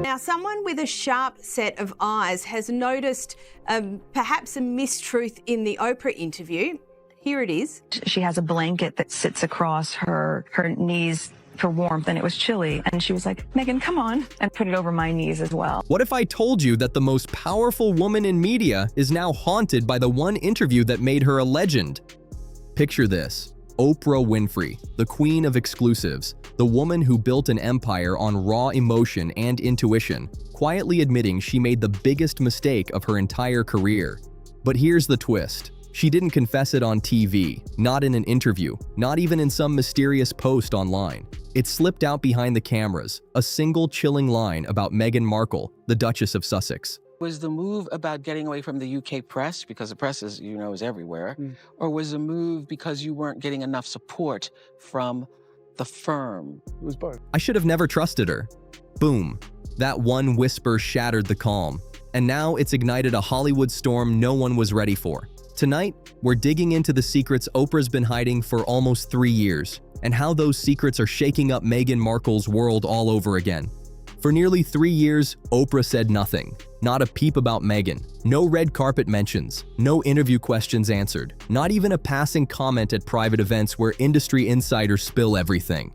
Now, someone with a sharp set of eyes has noticed perhaps a mistruth in the Oprah interview. Here it is. She has a blanket that sits across her knees for warmth, and it was chilly. And she was like, Meghan, come on, and put it over my knees as well. What if I told you that the most powerful woman in media is now haunted by the one interview that made her a legend? Picture this. Oprah Winfrey, the queen of exclusives, the woman who built an empire on raw emotion and intuition, quietly admitting she made the biggest mistake of her entire career. But here's the twist. She didn't confess it on TV, not in an interview, not even in some mysterious post online. It slipped out behind the cameras, a single chilling line about Meghan Markle, the Duchess of Sussex. Was the move about getting away from the UK press, because the press is, is everywhere, or was the move because you weren't getting enough support from the firm? It was both. I should have never trusted her. Boom. That one whisper shattered the calm, and now it's ignited a Hollywood storm no one was ready for. Tonight, we're digging into the secrets Oprah's been hiding for almost 3 years, and how those secrets are shaking up Meghan Markle's world all over again. For nearly 3 years, Oprah said nothing. Not a peep about Meghan. No red carpet mentions. No interview questions answered. Not even a passing comment at private events where industry insiders spill everything.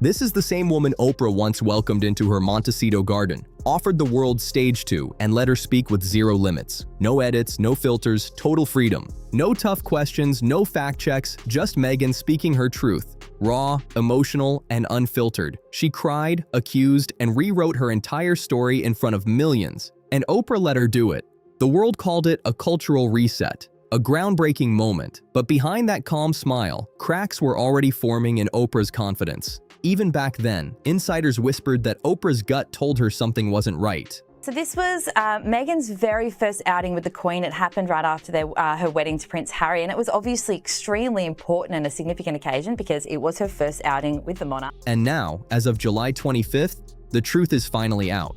This is the same woman Oprah once welcomed into her Montecito garden, offered the world stage to, and let her speak with zero limits. No edits, no filters, total freedom. No tough questions, no fact checks, just Meghan speaking her truth. Raw, emotional, and unfiltered. She cried, accused, and rewrote her entire story in front of millions. And Oprah let her do it. The world called it a cultural reset, a groundbreaking moment. But behind that calm smile, cracks were already forming in Oprah's confidence. Even back then, insiders whispered that Oprah's gut told her something wasn't right. So this was Meghan's very first outing with the Queen. It happened right after her wedding to Prince Harry, and it was obviously extremely important and a significant occasion because it was her first outing with the monarch. And now, as of July 25th, the truth is finally out.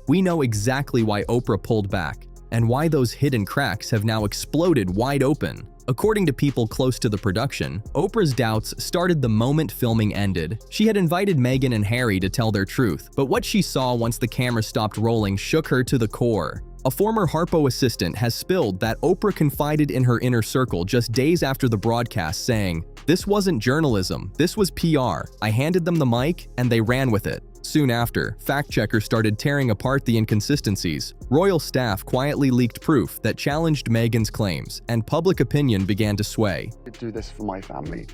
We know exactly why Oprah pulled back, and why those hidden cracks have now exploded wide open. According to people close to the production, Oprah's doubts started the moment filming ended. She had invited Meghan and Harry to tell their truth, but what she saw once the camera stopped rolling shook her to the core. A former Harpo assistant has spilled that Oprah confided in her inner circle just days after the broadcast, saying, "This wasn't journalism, this was PR. I handed them the mic and they ran with it." Soon after, fact-checkers started tearing apart the inconsistencies. Royal staff quietly leaked proof that challenged Meghan's claims, and public opinion began to sway. I do this for my family.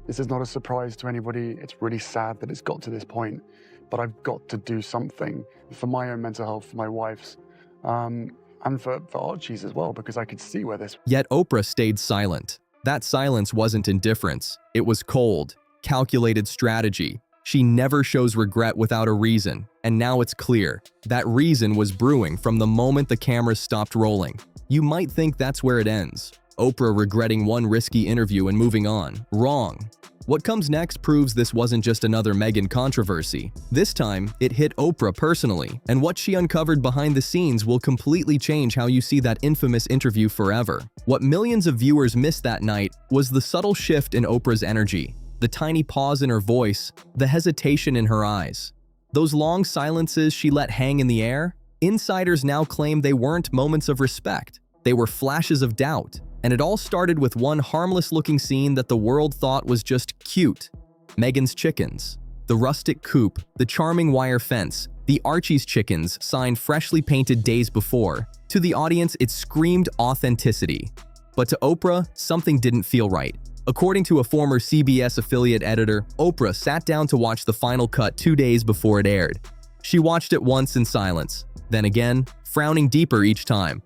This is not a surprise to anybody. It's really sad that it's got to this point, but I've got to do something for my own mental health, for my wife's, and for Archie's as well, because I could see where this... Yet Oprah stayed silent. That silence wasn't indifference. It was cold, calculated strategy. She never shows regret without a reason, and now it's clear. That reason was brewing from the moment the cameras stopped rolling. You might think that's where it ends. Oprah regretting one risky interview and moving on. Wrong. What comes next proves this wasn't just another Meghan controversy. This time, it hit Oprah personally, and what she uncovered behind the scenes will completely change how you see that infamous interview forever. What millions of viewers missed that night was the subtle shift in Oprah's energy. The tiny pause in her voice, the hesitation in her eyes. Those long silences she let hang in the air, insiders now claim they weren't moments of respect. They were flashes of doubt. And it all started with one harmless-looking scene that the world thought was just cute. Meghan's chickens. The rustic coop, the charming wire fence, the Archie's chickens signed freshly painted days before. To the audience, it screamed authenticity. But to Oprah, something didn't feel right. According to a former CBS affiliate editor, Oprah sat down to watch the final cut 2 days before it aired. She watched it once in silence, then again, frowning deeper each time.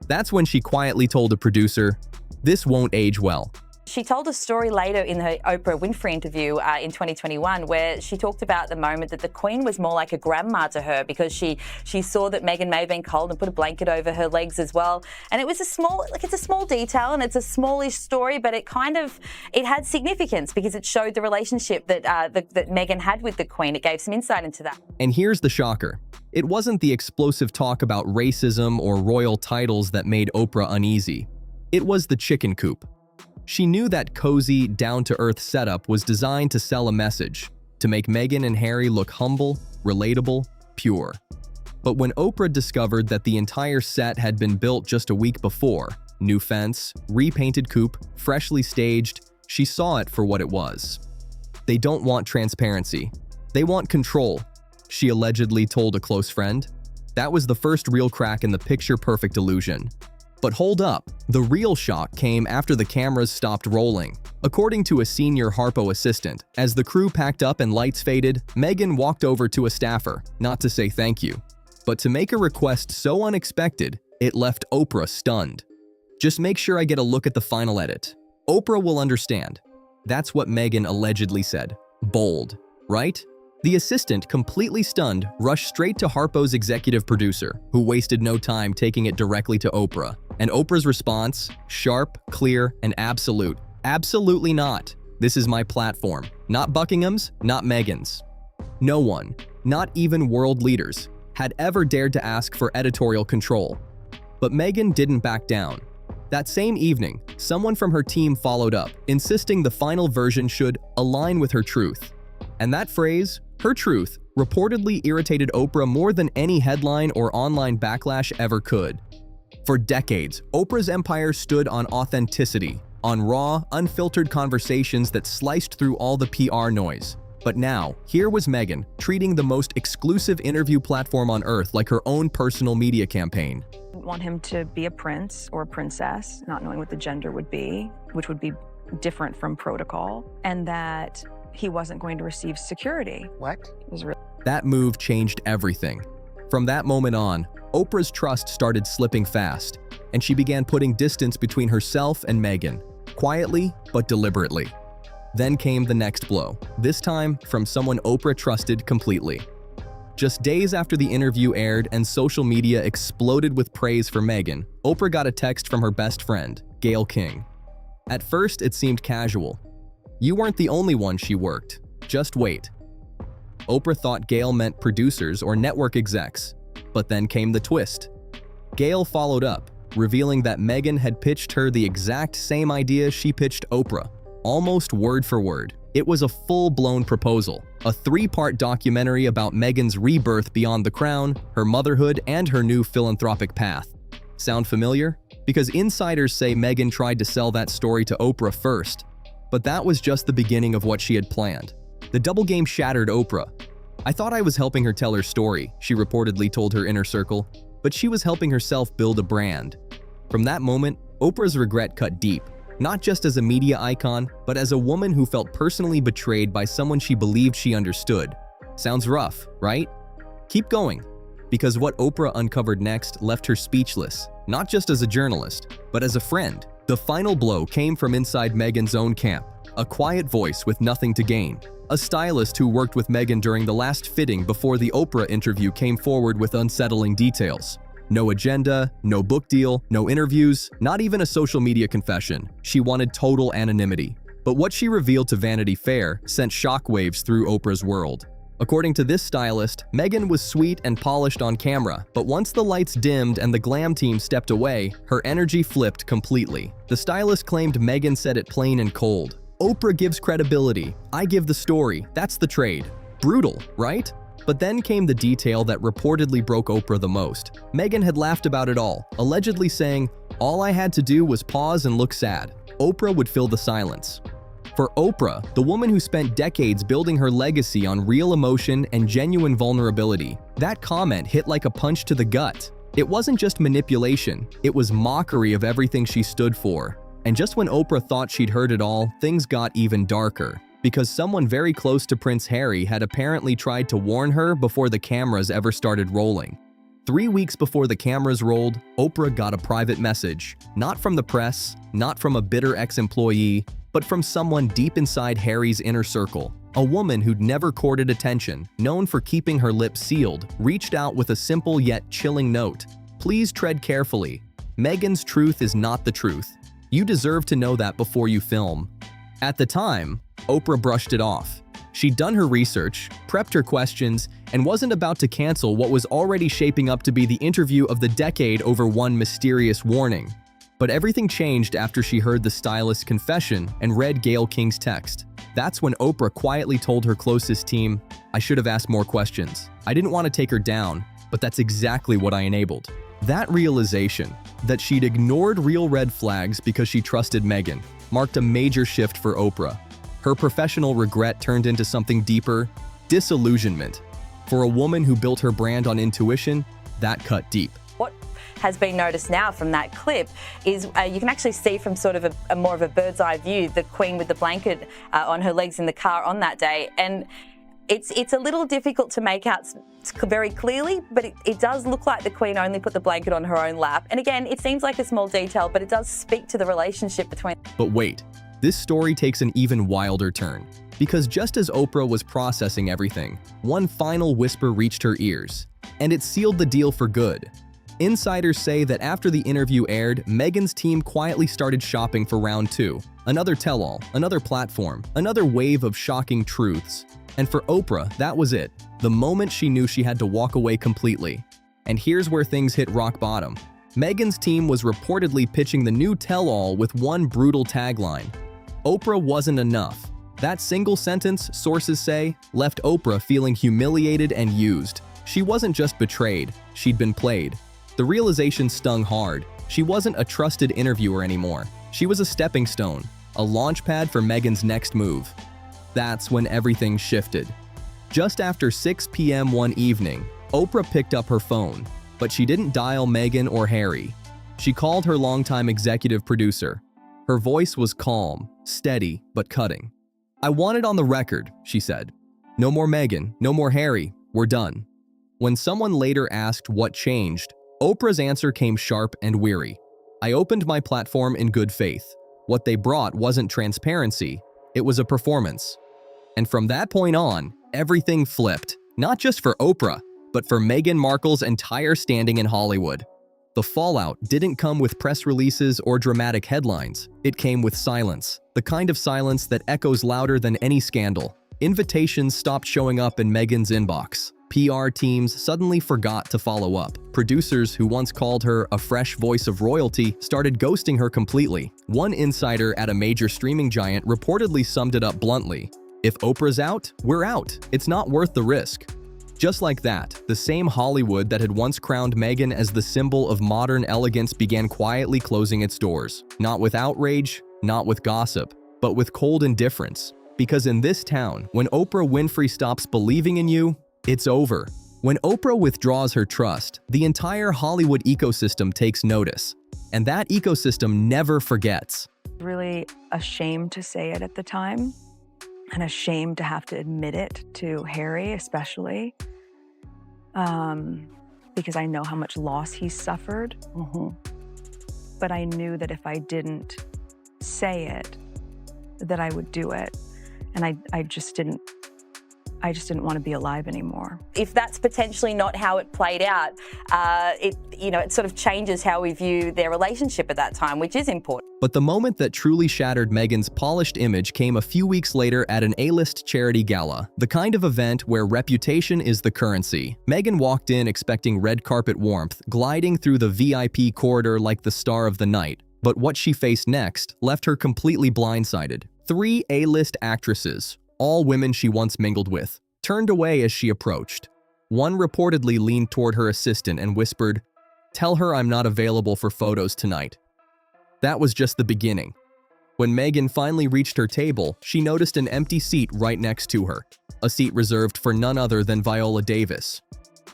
That's when she quietly told a producer, "This won't age well." She told a story later in her Oprah Winfrey interview in 2021 where she talked about the moment that the Queen was more like a grandma to her because she saw that Meghan may have been cold and put a blanket over her legs as well. And it was it's a small detail and it's a smallish story, but it had significance because it showed the relationship that Meghan had with the Queen. It gave some insight into that. And here's the shocker. It wasn't the explosive talk about racism or royal titles that made Oprah uneasy. It was the chicken coop. She knew that cozy, down-to-earth setup was designed to sell a message, to make Meghan and Harry look humble, relatable, pure. But when Oprah discovered that the entire set had been built just a week before, new fence, repainted coop, freshly staged, she saw it for what it was. They don't want transparency. They want control, she allegedly told a close friend. That was the first real crack in the picture-perfect illusion. But hold up, the real shock came after the cameras stopped rolling. According to a senior Harpo assistant, as the crew packed up and lights faded, Meghan walked over to a staffer, not to say thank you, but to make a request so unexpected, it left Oprah stunned. Just make sure I get a look at the final edit. Oprah will understand. That's what Meghan allegedly said. Bold, right? The assistant, completely stunned, rushed straight to Harpo's executive producer, who wasted no time taking it directly to Oprah. And Oprah's response? Sharp, clear, and absolute. Absolutely not. This is my platform. Not Buckingham's, not Meghan's. No one, not even world leaders, had ever dared to ask for editorial control. But Meghan didn't back down. That same evening, someone from her team followed up, insisting the final version should align with her truth. And that phrase, her truth, reportedly irritated Oprah more than any headline or online backlash ever could. For decades, Oprah's empire stood on authenticity, on raw, unfiltered conversations that sliced through all the PR noise. But now, here was Meghan, treating the most exclusive interview platform on earth like her own personal media campaign. I didn't want him to be a prince or a princess, not knowing what the gender would be, which would be different from protocol, and that he wasn't going to receive security. What? It was really That move changed everything. From that moment on, Oprah's trust started slipping fast, and she began putting distance between herself and Meghan, quietly but deliberately. Then came the next blow, this time from someone Oprah trusted completely. Just days after the interview aired and social media exploded with praise for Meghan, Oprah got a text from her best friend, Gayle King. At first, it seemed casual. You weren't the only one she worked. Just wait. Oprah thought Gayle meant producers or network execs, but then came the twist. Gayle followed up, revealing that Meghan had pitched her the exact same idea she pitched Oprah, almost word for word. It was a full-blown proposal, a 3-part documentary about Meghan's rebirth beyond the crown, her motherhood, and her new philanthropic path. Sound familiar? Because insiders say Meghan tried to sell that story to Oprah first, but that was just the beginning of what she had planned. The double game shattered Oprah. I thought I was helping her tell her story, she reportedly told her inner circle, but she was helping herself build a brand. From that moment, Oprah's regret cut deep, not just as a media icon, but as a woman who felt personally betrayed by someone she believed she understood. Sounds rough, right? Keep going, because what Oprah uncovered next left her speechless, not just as a journalist, but as a friend. The final blow came from inside Meghan's own camp, a quiet voice with nothing to gain. A stylist who worked with Meghan during the last fitting before the Oprah interview came forward with unsettling details. No agenda, no book deal, no interviews, not even a social media confession. She wanted total anonymity. But what she revealed to Vanity Fair sent shockwaves through Oprah's world. According to this stylist, Meghan was sweet and polished on camera, but once the lights dimmed and the glam team stepped away, her energy flipped completely. The stylist claimed Meghan said it plain and cold. Oprah gives credibility, I give the story, that's the trade. Brutal, right? But then came the detail that reportedly broke Oprah the most. Meghan had laughed about it all, allegedly saying, "All I had to do was pause and look sad." Oprah would fill the silence. For Oprah, the woman who spent decades building her legacy on real emotion and genuine vulnerability, that comment hit like a punch to the gut. It wasn't just manipulation, it was mockery of everything she stood for. And just when Oprah thought she'd heard it all, things got even darker. Because someone very close to Prince Harry had apparently tried to warn her before the cameras ever started rolling. 3 weeks before the cameras rolled, Oprah got a private message. Not from the press, not from a bitter ex-employee, but from someone deep inside Harry's inner circle. A woman who'd never courted attention, known for keeping her lips sealed, reached out with a simple yet chilling note. Please tread carefully. Meghan's truth is not the truth. You deserve to know that before you film. At the time, Oprah brushed it off. She'd done her research, prepped her questions, and wasn't about to cancel what was already shaping up to be the interview of the decade over one mysterious warning. But everything changed after she heard the stylist's confession and read Gayle King's text. That's when Oprah quietly told her closest team, "I should have asked more questions. I didn't want to take her down, but that's exactly what I enabled. That realization, that she'd ignored real red flags because she trusted Meghan, marked a major shift for Oprah. Her professional regret turned into something deeper: disillusionment. For a woman who built her brand on intuition, that cut deep. What has been noticed now from that clip is you can actually see from sort of a more of a bird's eye view the Queen with the blanket on her legs in the car on that day. And it's a little difficult to make out very clearly, but it does look like the Queen only put the blanket on her own lap. And again, it seems like a small detail, but it does speak to the relationship between... But wait, this story takes an even wilder turn. Because just as Oprah was processing everything, one final whisper reached her ears, and it sealed the deal for good. Insiders say that after the interview aired, Meghan's team quietly started shopping for round 2. Another tell-all, another platform, another wave of shocking truths. And for Oprah, that was it. The moment she knew she had to walk away completely. And here's where things hit rock bottom. Meghan's team was reportedly pitching the new tell-all with one brutal tagline: Oprah wasn't enough. That single sentence, sources say, left Oprah feeling humiliated and used. She wasn't just betrayed, she'd been played. The realization stung hard. She wasn't a trusted interviewer anymore. She was a stepping stone, a launchpad for Meghan's next move. That's when everything shifted. Just after 6 p.m. one evening, Oprah picked up her phone, but she didn't dial Meghan or Harry. She called her longtime executive producer. Her voice was calm, steady, but cutting. "I want it on the record," she said. "No more Meghan, no more Harry, we're done." When someone later asked what changed, Oprah's answer came sharp and weary. "I opened my platform in good faith. What they brought wasn't transparency, it was a performance." And from that point on, everything flipped, not just for Oprah, but for Meghan Markle's entire standing in Hollywood. The fallout didn't come with press releases or dramatic headlines. It came with silence, the kind of silence that echoes louder than any scandal. Invitations stopped showing up in Meghan's inbox. PR teams suddenly forgot to follow up. Producers who once called her a fresh voice of royalty started ghosting her completely. One insider at a major streaming giant reportedly summed it up bluntly: "If Oprah's out, we're out. It's not worth the risk." Just like that, the same Hollywood that had once crowned Meghan as the symbol of modern elegance began quietly closing its doors. Not with outrage, not with gossip, but with cold indifference. Because in this town, when Oprah Winfrey stops believing in you, it's over. When Oprah withdraws her trust, the entire Hollywood ecosystem takes notice. And that ecosystem never forgets. Really ashamed to say it at the time, and ashamed to have to admit it to Harry especially, because I know how much loss he's suffered. But I knew that if I didn't say it, that I would do it. And I just didn't want to be alive anymore. If that's potentially not how it played out, it sort of changes how we view their relationship at that time, which is important. But the moment that truly shattered Meghan's polished image came a few weeks later at an A-list charity gala, the kind of event where reputation is the currency. Meghan walked in expecting red carpet warmth, gliding through the VIP corridor like the star of the night. But what she faced next left her completely blindsided. 3 A-list actresses, all women she once mingled with, turned away as she approached. One reportedly leaned toward her assistant and whispered, "Tell her I'm not available for photos tonight." That was just the beginning. When Meghan finally reached her table, she noticed an empty seat right next to her, a seat reserved for none other than Viola Davis.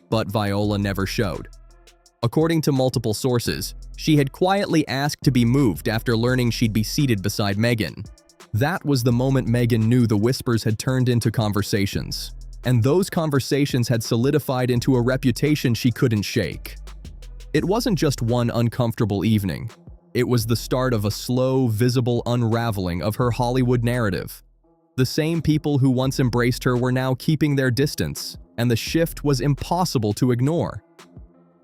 But Viola never showed. According to multiple sources, she had quietly asked to be moved after learning she'd be seated beside Meghan. That was the moment Meghan knew the whispers had turned into conversations. And those conversations had solidified into a reputation she couldn't shake. It wasn't just one uncomfortable evening. It was the start of a slow, visible unraveling of her Hollywood narrative. The same people who once embraced her were now keeping their distance, and the shift was impossible to ignore.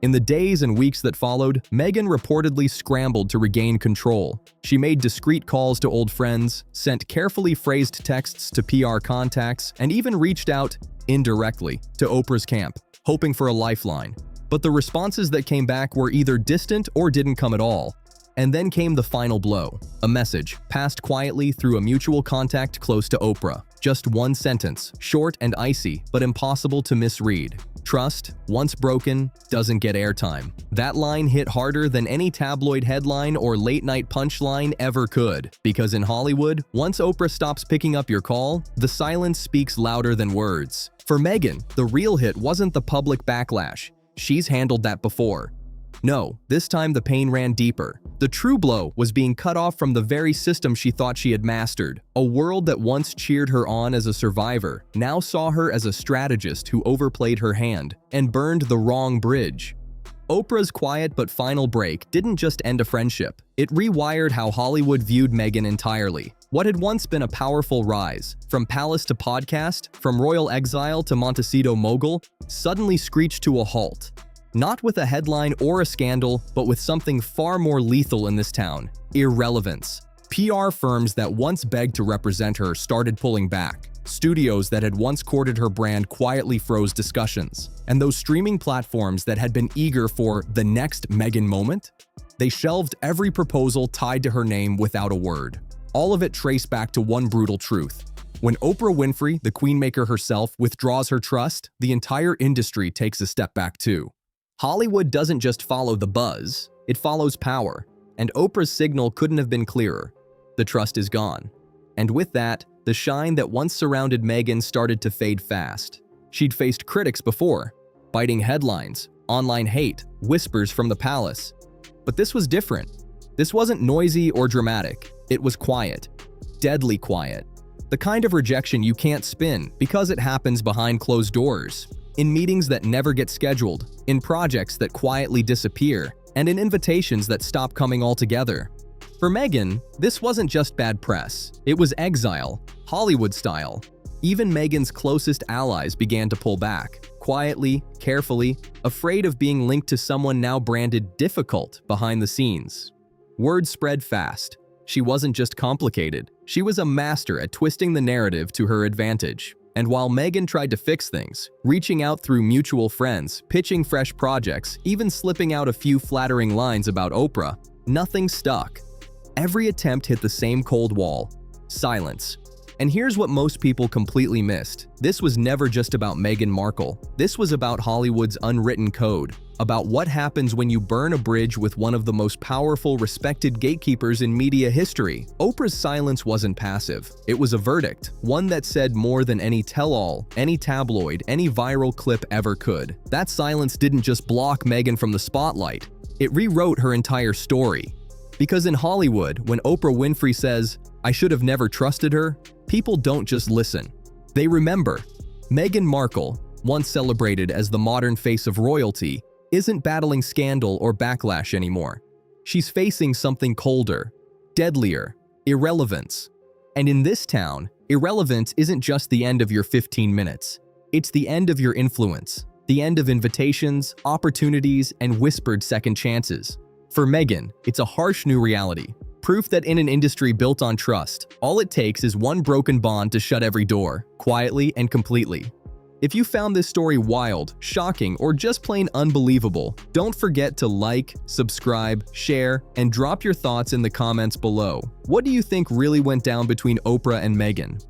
In the days and weeks that followed, Meghan reportedly scrambled to regain control. She made discreet calls to old friends, sent carefully phrased texts to PR contacts, and even reached out, indirectly, to Oprah's camp, hoping for a lifeline. But the responses that came back were either distant or didn't come at all. And then came the final blow, a message passed quietly through a mutual contact close to Oprah. Just one sentence, short and icy, but impossible to misread. trust, once broken, doesn't get airtime. That line hit harder than any tabloid headline or late-night punchline ever could. Because in Hollywood, once Oprah stops picking up your call, the silence speaks louder than words. For Meghan, the real hit wasn't the public backlash. She's handled that before. No, this time the pain ran deeper. The true blow was being cut off from the very system she thought she had mastered. A world that once cheered her on as a survivor now saw her as a strategist who overplayed her hand and burned the wrong bridge. Oprah's quiet but final break didn't just end a friendship. It rewired how Hollywood viewed Meghan entirely. What had once been a powerful rise, from palace to podcast, from royal exile to Montecito mogul, suddenly screeched to a halt. Not with a headline or a scandal, but with something far more lethal in this town: irrelevance. PR firms that once begged to represent her started pulling back. Studios that had once courted her brand quietly froze discussions. And those streaming platforms that had been eager for the next Meghan moment, they shelved every proposal tied to her name without a word. All of it traced back to one brutal truth. When Oprah Winfrey, the queenmaker herself, withdraws her trust, the entire industry takes a step back too. Hollywood doesn't just follow the buzz, it follows power, and Oprah's signal couldn't have been clearer. The trust is gone. And with that, the shine that once surrounded Meghan started to fade fast. She'd faced critics before, biting headlines, online hate, whispers from the palace. But this was different. This wasn't noisy or dramatic. It was quiet, deadly quiet. The kind of rejection you can't spin because it happens behind closed doors. In meetings that never get scheduled, in projects that quietly disappear, and in invitations that stop coming altogether. For Meghan, this wasn't just bad press. It was exile, Hollywood style. Even Meghan's closest allies began to pull back, quietly, carefully, afraid of being linked to someone now branded difficult behind the scenes. Word spread fast. She wasn't just complicated, she was a master at twisting the narrative to her advantage. And while Meghan tried to fix things, reaching out through mutual friends, pitching fresh projects, even slipping out a few flattering lines about Oprah, nothing stuck. Every attempt hit the same cold wall: silence. And here's what most people completely missed. This was never just about Meghan Markle. This was about Hollywood's unwritten code, about what happens when you burn a bridge with one of the most powerful, respected gatekeepers in media history. Oprah's silence wasn't passive. It was a verdict, one that said more than any tell-all, any tabloid, any viral clip ever could. That silence didn't just block Meghan from the spotlight. It rewrote her entire story. Because in Hollywood, when Oprah Winfrey says, "I should have never trusted her," people don't just listen. They remember. Meghan Markle, once celebrated as the modern face of royalty, isn't battling scandal or backlash anymore. She's facing something colder, deadlier: irrelevance. And in this town, irrelevance isn't just the end of your 15 minutes. It's the end of your influence, the end of invitations, opportunities, and whispered second chances. For Meghan, it's a harsh new reality. Proof that in an industry built on trust, all it takes is one broken bond to shut every door, quietly and completely. If you found this story wild, shocking, or just plain unbelievable, don't forget to like, subscribe, share, and drop your thoughts in the comments below. What do you think really went down between Oprah and Meghan?